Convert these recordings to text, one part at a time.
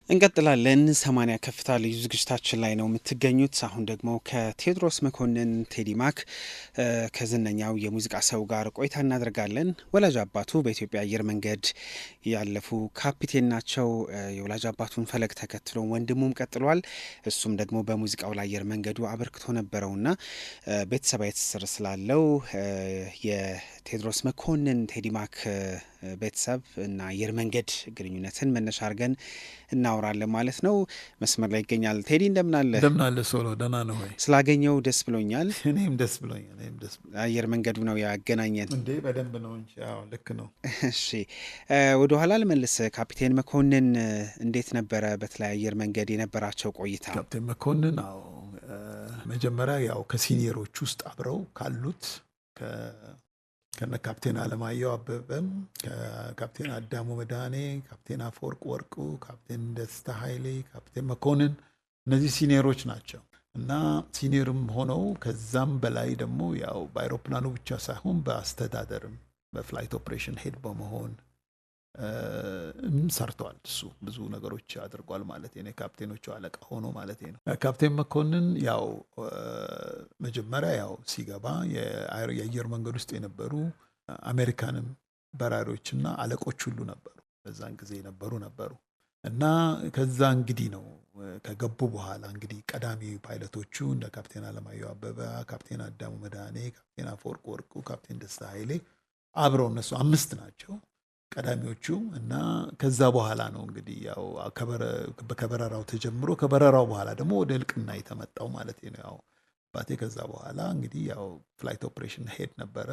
እንቀጥላለን 80 ከፍታ ልዩ ዝግጅታችን ላይ ነው የምትገኙት። አሁን ደግሞ ከቴዎድሮስ መኮንን ቴዲማክ ከዝነኛው የሙዚቃ ሰው ጋር ቆይታ እናደርጋለን። ወላጅ አባቱ በኢትዮጵያ አየር መንገድ ያለፉ ካፒቴን ናቸው። የወላጅ አባቱን ፈለግ ተከትሎ ወንድሙም ቀጥሏል። እሱም ደግሞ በሙዚቃው ላይ አየር መንገዱ አበርክቶ ነበረውና ቤተሰባዊ ትስስር ስላለው የቴዎድሮስ መኮንን ቴዲማክ ቤተሰብ እና አየር መንገድ ግንኙነትን መነሻ አድርገን እናወራለን ማለት ነው። መስመር ላይ ይገኛል። ቴዲ እንደምን አለ? እንደምን አለ ሶሎ፣ ደህና ነው ወይ? ስላገኘው ደስ ብሎኛል። እኔም ደስ ብሎኛል። አየር መንገዱ ነው ያገናኘን እንዴ? በደንብ ነው እንጂ። አዎ ልክ ነው። እሺ ወደ ኋላ ልመልስ። ካፒቴን መኮንን እንዴት ነበረ በተለይ አየር መንገድ የነበራቸው ቆይታ? ካፕቴን መኮንን አዎ መጀመሪያ ያው ከሲኒየሮች ውስጥ አብረው ካሉት ከነ ካፕቴን አለማየሁ አበበም ከካፕቴን አዳሙ መድኃኔ፣ ካፕቴን አፈወርቅ ወርቁ፣ ካፕቴን ደስታ ኃይሌ፣ ካፕቴን መኮንን እነዚህ ሲኒየሮች ናቸው እና ሲኒየርም ሆነው ከዛም በላይ ደግሞ ያው በአይሮፕላኑ ብቻ ሳይሆን በአስተዳደርም በፍላይት ኦፕሬሽን ሄድ በመሆን ሰርተዋል። እሱ ብዙ ነገሮች አድርጓል ማለት ነው። ካፕቴኖቹ አለቃ ሆኖ ማለት ነው። ካፕቴን መኮንን ያው መጀመሪያ ያው ሲገባ የአየር መንገድ ውስጥ የነበሩ አሜሪካንም በራሪዎችና አለቆች ሁሉ ነበሩ፣ በዛን ጊዜ ነበሩ እና ከዛ እንግዲህ ነው ከገቡ በኋላ እንግዲህ ቀዳሚ ፓይለቶቹ እንደ ካፕቴን አለማየሁ አበበ፣ ካፕቴን አዳሙ መድኃኔ፣ ካፕቴን አፈወርቅ ወርቁ፣ ካፕቴን ደስታ ኃይሌ አብረው እነሱ 5 ናቸው ቀዳሚዎቹ እና ከዛ በኋላ ነው እንግዲህ ያው ከበረራው ተጀምሮ ከበረራው በኋላ ደግሞ ወደ እልቅና የተመጣው ማለት ነው። ያው አባቴ ከዛ በኋላ እንግዲህ ያው ፍላይት ኦፕሬሽን ሄድ ነበረ።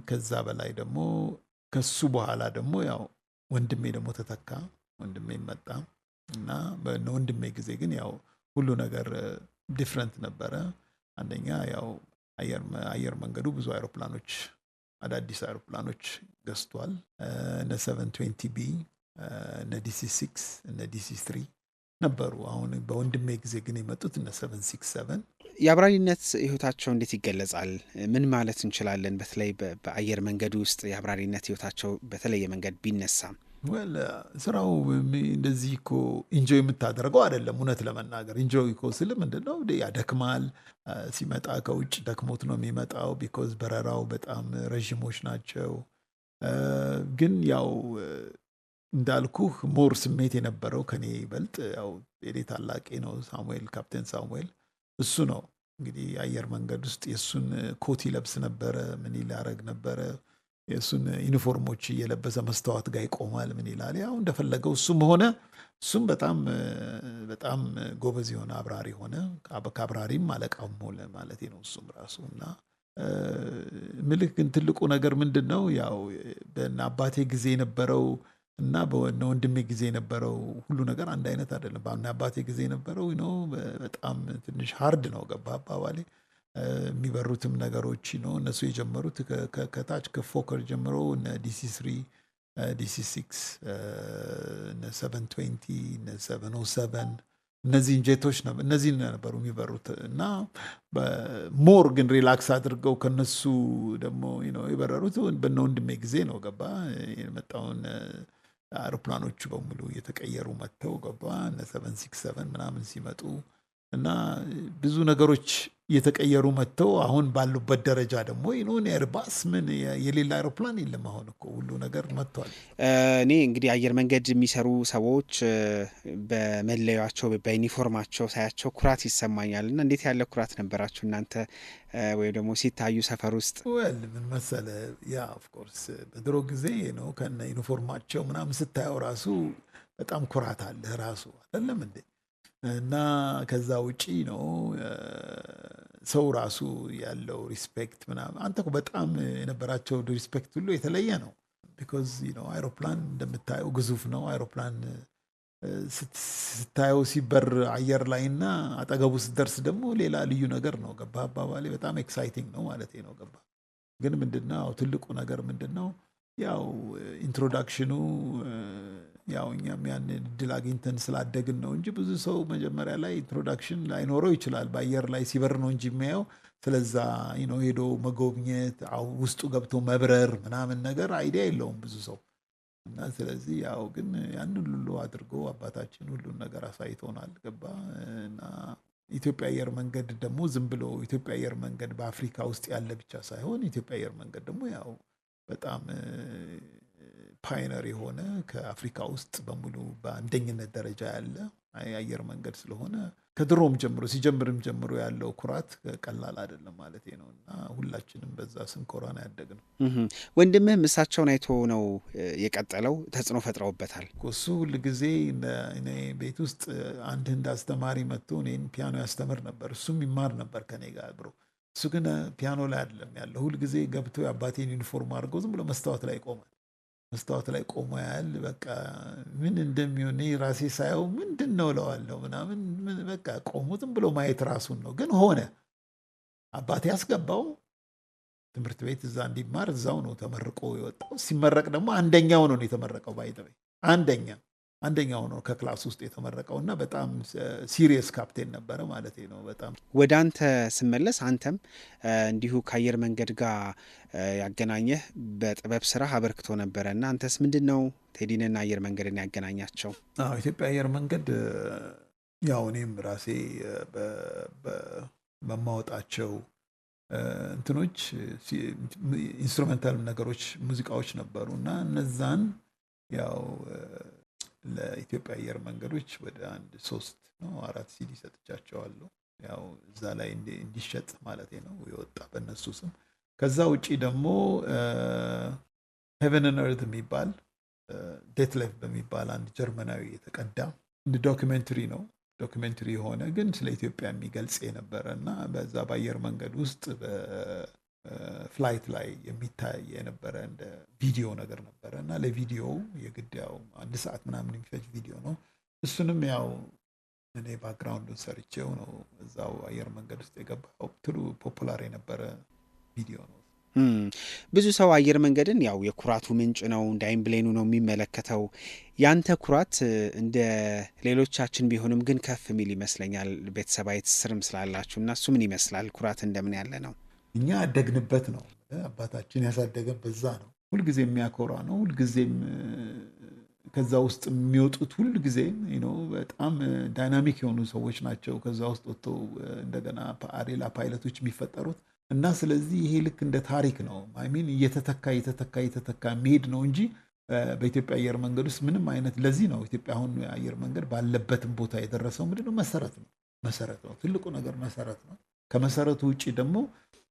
ከዛ በላይ ደግሞ ከሱ በኋላ ደግሞ ያው ወንድሜ ደግሞ ተተካ። ወንድሜ መጣ እና በወንድሜ ጊዜ ግን ያው ሁሉ ነገር ዲፍረንት ነበረ። አንደኛ ያው አየር መንገዱ ብዙ አይሮፕላኖች አዳዲስ አይሮፕላኖች ገዝቷል። እነ 720 ቢ እነ DC6 እነ DC3 ነበሩ። አሁን በወንድሜ ጊዜ ግን የመጡት እነ 767። የአብራሪነት ህይወታቸው እንዴት ይገለጻል? ምን ማለት እንችላለን? በተለይ በአየር መንገዱ ውስጥ የአብራሪነት ህይወታቸው በተለየ መንገድ ቢነሳም ወል ስራው እንደዚህ እኮ ኢንጆይ የምታደርገው አይደለም። እውነት ለመናገር ኢንጆይ እኮ ስል ምንድነው ያደክማል። ሲመጣ ከውጭ ደክሞት ነው የሚመጣው። ቢኮዝ በረራው በጣም ረዥሞች ናቸው። ግን ያው እንዳልኩህ ሞር ስሜት የነበረው ከኔ ይበልጥ ያው የኔ ታላቄ ነው ሳሙኤል፣ ካፕቴን ሳሙኤል እሱ ነው እንግዲህ አየር መንገድ ውስጥ የእሱን ኮት ይለብስ ነበረ። ምን ይላረግ ነበረ? የእሱን ዩኒፎርሞች እየለበሰ መስተዋት ጋር ይቆማል። ምን ይላል? ያው እንደፈለገው እሱም ሆነ እሱም በጣም ጎበዝ የሆነ አብራሪ ሆነ። ከአብራሪም አለቃም ሆነ ማለት ነው እሱም ራሱ እና ምልክ ግን ትልቁ ነገር ምንድን ነው ያው በአባቴ ጊዜ የነበረው እና በወንድሜ ጊዜ የነበረው ሁሉ ነገር አንድ አይነት አይደለም። በአባቴ ጊዜ የነበረው በጣም ትንሽ ሃርድ ነው። ገባ አባባሌ? የሚበሩትም ነገሮች ነው እነሱ የጀመሩት ከታች ከፎከር ጀምሮ እነ DC3 DC6 እነ 720 እነ 707 እነዚህን ጄቶች እነዚህ ነበሩ የሚበሩት እና ሞር ግን ሪላክስ አድርገው ከነሱ ደግሞ የበረሩት በነ ወንድሜ ጊዜ ነው። ገባ? የመጣውን አውሮፕላኖቹ በሙሉ እየተቀየሩ መጥተው ገባ እነ 767 ምናምን ሲመጡ እና ብዙ ነገሮች እየተቀየሩ መጥተው አሁን ባሉበት ደረጃ ደግሞ ኤርባስ ምን የሌላ አይሮፕላን የለም። አሁን እኮ ሁሉ ነገር መጥቷል። እኔ እንግዲህ አየር መንገድ የሚሰሩ ሰዎች በመለያቸው በዩኒፎርማቸው ሳያቸው ኩራት ይሰማኛል። እና እንዴት ያለ ኩራት ነበራችሁ እናንተ ወይም ደግሞ ሲታዩ ሰፈር ውስጥ? ወል ምን መሰለ ያ ኦፍኮርስ በድሮ ጊዜ ነው ከነ ዩኒፎርማቸው ምናምን ስታየው ራሱ በጣም ኩራት አለ ራሱ አይደለም እንዴ? እና ከዛ ውጪ ነው ሰው ራሱ ያለው ሪስፔክት ምናምን አንተ እኮ በጣም የነበራቸው ሪስፔክት ሁሉ የተለየ ነው። ቢኮዝ አይሮፕላን እንደምታየው ግዙፍ ነው። አይሮፕላን ስታየው ሲበር አየር ላይ እና አጠገቡ ስትደርስ ደግሞ ሌላ ልዩ ነገር ነው። ገባ አባባሌ? በጣም ኤክሳይቲንግ ነው ማለት ነው። ገባ? ግን ምንድነው ትልቁ ነገር ምንድነው ያው ኢንትሮዳክሽኑ ያው እኛም ያን እድል አግኝተን ስላደግን ነው እንጂ ብዙ ሰው መጀመሪያ ላይ ኢንትሮዳክሽን ላይኖረው ይችላል። በአየር ላይ ሲበር ነው እንጂ የሚያየው ስለዛ ሄዶ መጎብኘት ውስጡ ገብቶ መብረር ምናምን ነገር አይዲያ የለውም ብዙ ሰው እና ስለዚህ ያው ግን ያንን ሁሉ አድርጎ አባታችን ሁሉን ነገር አሳይቶናል። ገባ እና ኢትዮጵያ አየር መንገድ ደግሞ ዝም ብሎ ኢትዮጵያ አየር መንገድ በአፍሪካ ውስጥ ያለ ብቻ ሳይሆን ኢትዮጵያ አየር መንገድ ደግሞ ያው በጣም ፓይነር የሆነ ከአፍሪካ ውስጥ በሙሉ በአንደኝነት ደረጃ ያለ አየር መንገድ ስለሆነ ከድሮም ጀምሮ ሲጀምርም ጀምሮ ያለው ኩራት ቀላል አይደለም ማለት ነው። እና ሁላችንም በዛ ስንኮራ ነው ያደግነው። ወንድምህም እሳቸውን አይቶ ነው የቀጠለው? ተጽዕኖ ፈጥረውበታል? እሱ ሁል ጊዜ እኔ ቤት ውስጥ አንድ ህንድ አስተማሪ መጥቶ እኔን ፒያኖ ያስተምር ነበር። እሱም ይማር ነበር ከኔ ጋር አብሮ። እሱ ግን ፒያኖ ላይ አይደለም ያለው። ሁል ጊዜ ገብቶ የአባቴን ዩኒፎርም አድርገው ዝም ብሎ መስታወት ላይ ይቆማል። መስታወት ላይ ቆሞ ያህል በቃ ምን እንደሚሆን ራሴ ሳየው ምንድን ነው እለዋለሁ ምናምን። በቃ ቆሞ ዝም ብሎ ማየት ራሱን ነው። ግን ሆነ አባቴ ያስገባው ትምህርት ቤት እዛ እንዲማር እዛው ነው ተመርቆ የወጣው። ሲመረቅ ደግሞ አንደኛው ነው የተመረቀው። ባይተበይ አንደኛው ነው ከክላስ ውስጥ የተመረቀው እና በጣም ሲሪየስ ካፕቴን ነበረ ማለት ነው። በጣም ወደ አንተ ስመለስ አንተም እንዲሁ ከአየር መንገድ ጋር ያገናኘህ በጥበብ ስራ አበርክቶ ነበረ እና አንተስ ምንድን ነው ቴዲንና አየር መንገድን ያገናኛቸው? ኢትዮጵያ አየር መንገድ ያው እኔም ራሴ በማወጣቸው እንትኖች ኢንስትሩሜንታል ነገሮች ሙዚቃዎች ነበሩ እና እነዛን ያው ለኢትዮጵያ አየር መንገዶች ወደ 3-4 ሲዲ ሰጥቻቸዋለሁ። ያው እዛ ላይ እንዲሸጥ ማለት ነው የወጣ በእነሱ ስም። ከዛ ውጪ ደግሞ ሄቨን ኤንድ ኤርዝ የሚባል ዴትሌፍ በሚባል አንድ ጀርመናዊ የተቀዳ ዶክመንተሪ ነው። ዶክመንተሪ የሆነ ግን ስለ ኢትዮጵያ የሚገልጽ የነበረ እና በዛ በአየር መንገድ ውስጥ ፍላይት ላይ የሚታይ የነበረ እንደ ቪዲዮ ነገር ነበረ እና ለቪዲዮ የግድ ያው 1 ሰዓት ምናምን የሚፈጅ ቪዲዮ ነው። እሱንም ያው እኔ ባክግራውንዱን ሰርቼው ነው እዛው አየር መንገድ ውስጥ የገባው። ትሩ ፖፑላር የነበረ ቪዲዮ ነው። ብዙ ሰው አየር መንገድን ያው የኩራቱ ምንጭ ነው፣ እንደ አይን ብሌኑ ነው የሚመለከተው። ያንተ ኩራት እንደ ሌሎቻችን ቢሆንም ግን ከፍ የሚል ይመስለኛል። ቤተሰባዊ ትስስርም ስላላችሁ እና እሱ ምን ይመስላል? ኩራት እንደምን ያለ ነው? እኛ ያደግንበት ነው። አባታችን ያሳደገን በዛ ነው። ሁልጊዜ የሚያኮራ ነው። ሁልጊዜም ከዛ ውስጥ የሚወጡት ሁልጊዜም በጣም ዳይናሚክ የሆኑ ሰዎች ናቸው። ከዛ ውስጥ ወጥተው እንደገና ሌላ ፓይለቶች የሚፈጠሩት እና ስለዚህ ይሄ ልክ እንደ ታሪክ ነው። አይሚን እየተተካ የሚሄድ ነው እንጂ በኢትዮጵያ አየር መንገድ ውስጥ ምንም አይነት ለዚህ ነው ኢትዮጵያ አሁን የአየር መንገድ ባለበትም ቦታ የደረሰው ምንድነው? መሰረት ነው። ትልቁ ነገር መሰረት ነው። ከመሰረቱ ውጭ ደግሞ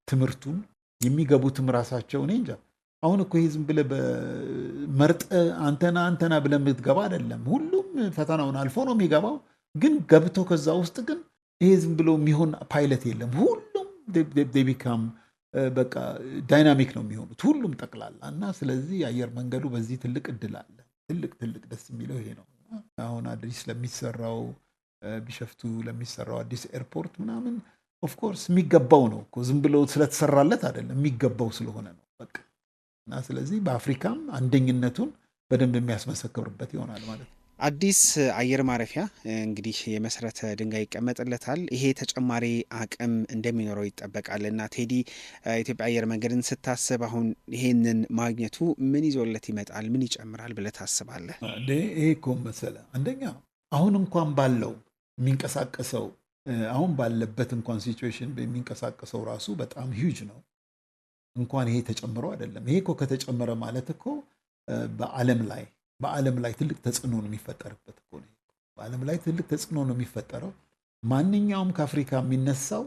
ትምህርቱን የሚገቡትም ራሳቸው እኔ እንጃ። አሁን እኮ ይሄ ዝም ብለህ መርጠህ አንተና ብለህ የምትገባ አይደለም። ሁሉም ፈተናውን አልፎ ነው የሚገባው። ግን ገብቶ ከዛ ውስጥ ግን ይሄ ዝም ብሎ የሚሆን ፓይለት የለም። ሁሉም ቢካም በቃ ዳይናሚክ ነው የሚሆኑት ሁሉም ጠቅላላ እና ስለዚህ የአየር መንገዱ በዚህ ትልቅ እድል አለ። ትልቅ ደስ የሚለው ይሄ ነው። አሁን አዲስ ለሚሰራው ቢሸፍቱ ለሚሰራው አዲስ ኤርፖርት ምናምን ኦፍኮርስ የሚገባው ነው እኮ ዝም ብሎ ስለተሰራለት አይደለም፣ የሚገባው ስለሆነ ነው በቃ። እና ስለዚህ በአፍሪካም አንደኝነቱን በደንብ የሚያስመሰክርበት ይሆናል ማለት ነው። አዲስ አየር ማረፊያ እንግዲህ የመሰረተ ድንጋይ ይቀመጥለታል። ይሄ ተጨማሪ አቅም እንደሚኖረው ይጠበቃል እና ቴዲ ኢትዮጵያ አየር መንገድን ስታስብ አሁን ይሄንን ማግኘቱ ምን ይዞለት ይመጣል? ምን ይጨምራል ብለህ ታስባለህ? ይሄ እኮ መሰለህ አንደኛ አሁን እንኳን ባለው የሚንቀሳቀሰው አሁን ባለበት እንኳን ሲቹዌሽን የሚንቀሳቀሰው ራሱ በጣም ሂውጅ ነው። እንኳን ይሄ ተጨምሮ አይደለም። ይሄ እኮ ከተጨመረ ማለት እኮ በዓለም ላይ ትልቅ ተጽዕኖ ነው የሚፈጠርበት እኮ ነው። በዓለም ላይ ትልቅ ተጽዕኖ ነው የሚፈጠረው። ማንኛውም ከአፍሪካ የሚነሳው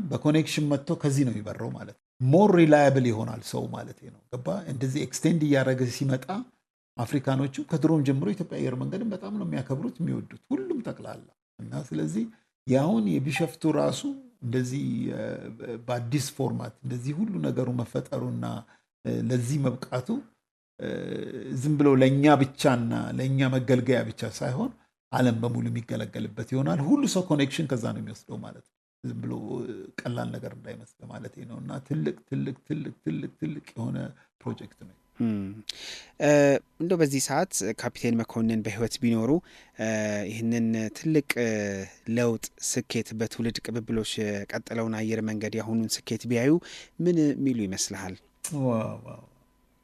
በኮኔክሽን መጥቶ ከዚህ ነው የሚበረው ማለት ነው። ሞር ሪላያብል ይሆናል ሰው ማለት ነው። ገባ? እንደዚህ ኤክስቴንድ እያደረገ ሲመጣ አፍሪካኖቹ ከድሮም ጀምሮ ኢትዮጵያ አየር መንገድን በጣም ነው የሚያከብሩት የሚወዱት፣ ሁሉም ጠቅላላ እና ስለዚህ የአሁን የቢሸፍቱ ራሱ እንደዚህ በአዲስ ፎርማት እንደዚህ ሁሉ ነገሩ መፈጠሩና ለዚህ መብቃቱ ዝም ብሎ ለእኛ ብቻና ለእኛ መገልገያ ብቻ ሳይሆን ዓለም በሙሉ የሚገለገልበት ይሆናል። ሁሉ ሰው ኮኔክሽን ከዛ ነው የሚወስደው ማለት ነው። ዝም ብሎ ቀላል ነገር እንዳይመስል ማለት ነው። እና ትልቅ የሆነ ፕሮጀክት ነው። እንደው በዚህ ሰዓት ካፒቴን መኮንን በህይወት ቢኖሩ ይህንን ትልቅ ለውጥ ስኬት በትውልድ ቅብብሎች የቀጠለውን አየር መንገድ ያሁኑን ስኬት ቢያዩ ምን የሚሉ ይመስልሃል?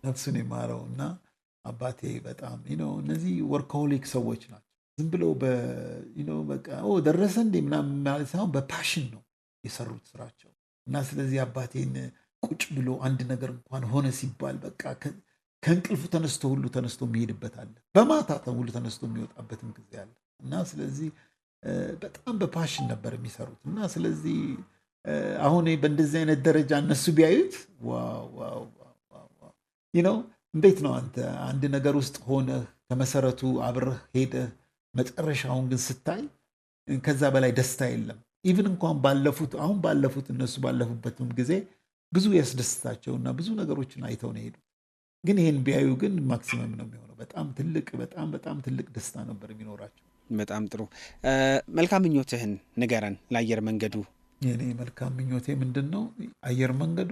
ነፍሱን የማረው እና አባቴ በጣም እነዚህ ወርካሆሊክ ሰዎች ናቸው። ዝም ብለው በቃ ደረሰ እንዴ ምናምን ማለት ሳይሆን በፓሽን ነው የሰሩት ስራቸው እና ስለዚህ አባቴን ቁጭ ብሎ አንድ ነገር እንኳን ሆነ ሲባል በቃ ከእንቅልፉ ተነስቶ የሚሄድበት አለ። በማታ ሁሉ ተነስቶ የሚወጣበትም ጊዜ አለ እና ስለዚህ በጣም በፓሽን ነበር የሚሰሩት እና ስለዚህ አሁን በእንደዚህ አይነት ደረጃ እነሱ ቢያዩት ዋው እንዴት ነው አንተ አንድ ነገር ውስጥ ሆነህ ከመሰረቱ አብረህ ሄደህ መጨረሻውን ግን ስታይ ከዛ በላይ ደስታ የለም። ኢቭን እንኳን ባለፉት እነሱ ባለፉበትም ጊዜ ብዙ ያስደስታቸውና ብዙ ነገሮችን አይተው ነው የሄዱት። ግን ይህን ቢያዩ ግን ማክሲመም ነው የሚሆነው። በጣም ትልቅ ደስታ ነበር የሚኖራቸው። በጣም ጥሩ። መልካም ምኞትህን ንገረን ለአየር መንገዱ። የኔ መልካም ምኞቴ ምንድን ነው? አየር መንገዱ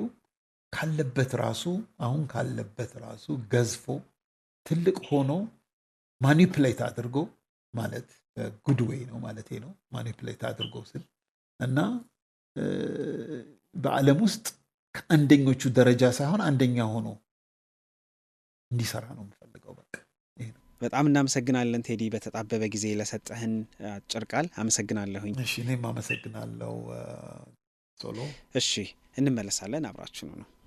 አሁን ካለበት ራሱ ገዝፎ ትልቅ ሆኖ ማኒፕሌት አድርጎ ማለት ጉድ ዌይ ነው ማለት ነው። ማኒፕሌት አድርጎ ስል እና በዓለም ውስጥ ከአንደኞቹ ደረጃ ሳይሆን አንደኛ ሆኖ እንዲሰራ ነው የምፈልገው። በቃ በጣም እናመሰግናለን ቴዲ፣ በተጣበበ ጊዜ ለሰጠህን አጭር ቃል አመሰግናለሁኝ። እሺ፣ እኔም አመሰግናለሁ ሶሎ። እሺ፣ እንመለሳለን። አብራችሁኑ ነው